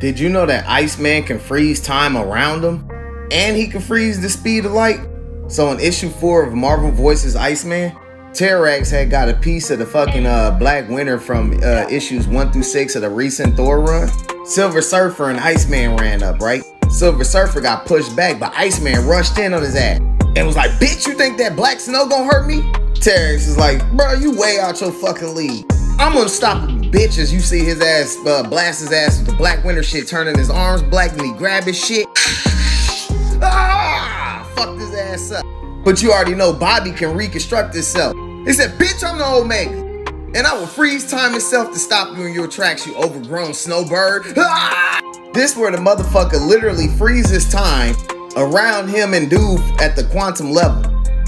Did you know that Iceman can freeze time around him? And he can freeze the speed of light? So in issue 4 of Marvel Voices Iceman, Terrax had got a piece of the fucking Black Winter from issues 1 through 6 of the recent Thor run. Silver Surfer and Iceman ran up, right? Silver Surfer got pushed back, but Iceman rushed in on his ass and was like, bitch, you think that black snow gonna hurt me? Terrax is like, bro, you way out your fucking league. I'm gonna stop him, bitch, as you see his ass blast his ass with the Black Winter shit, turning his arms black and he grab his shit. Fucked his ass up. But you already know Bobby can reconstruct himself. He said, bitch, I'm the Omega. And I will freeze time itself to stop you in your tracks, you overgrown snowbird. This where the motherfucker literally freezes time around him and dude at the quantum level.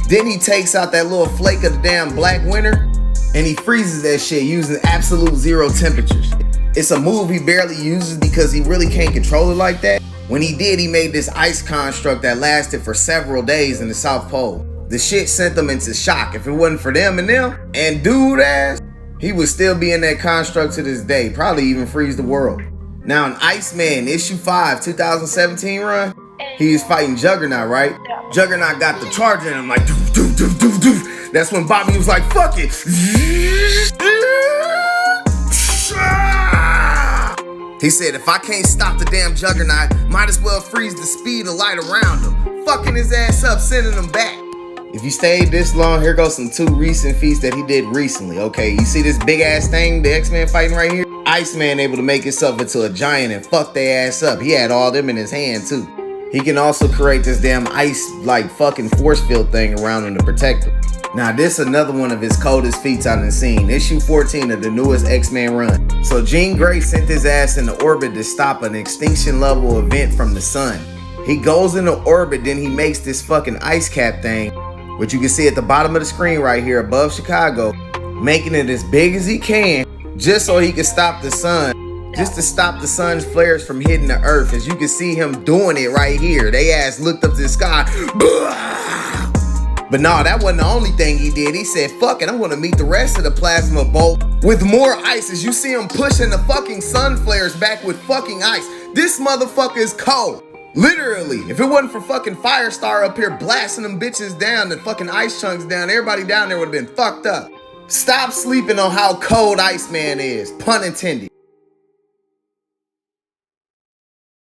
Then he takes out that little flake of the damn Black Winter and he freezes that shit using absolute 0 temperatures. It's a move he barely uses because he really can't control it like that. When he did, he made this ice construct that lasted for several days in the South Pole. The shit sent them into shock. If it wasn't for them and dude ass, he would still be in that construct to this day, probably even freeze the world. Now in Iceman issue 5, 2017 run, he was fighting Juggernaut, right? Juggernaut got the charger in him like doof, doof, doof, doof, doof. That's when Bobby was like, fuck it. He said, if I can't stop the damn Juggernaut, might as well freeze the speed of light around him. Fucking his ass up, sending him back. If you stayed this long, here goes some 2 recent feats that he did recently. Okay, you see this big ass thing, the X-Men fighting right here? Iceman able to make himself into a giant and fuck their ass up. He had all them in his hand too. He can also create this damn ice like fucking force field thing around him to protect him. Now this is another one of his coldest feats I've seen. Issue 14 of the newest X-Men run. So Jean Grey sent his ass into orbit to stop an extinction level event from the sun. He goes into orbit, then he makes this fucking ice cap thing, which you can see at the bottom of the screen right here above Chicago, making it as big as he can just so he can stop the sun, just to stop the sun's flares from hitting the earth. As you can see him doing it right here. They ass looked up to the sky. But no, that wasn't the only thing he did. He said, fuck it, I'm gonna meet the rest of the plasma bolt with more ice. As you see him pushing the fucking sun flares back with fucking ice. This motherfucker is cold. Literally, if it wasn't for fucking Firestar up here blasting them bitches down, the fucking ice chunks down, everybody down there would have been fucked up. Stop sleeping on how cold Iceman is, pun intended.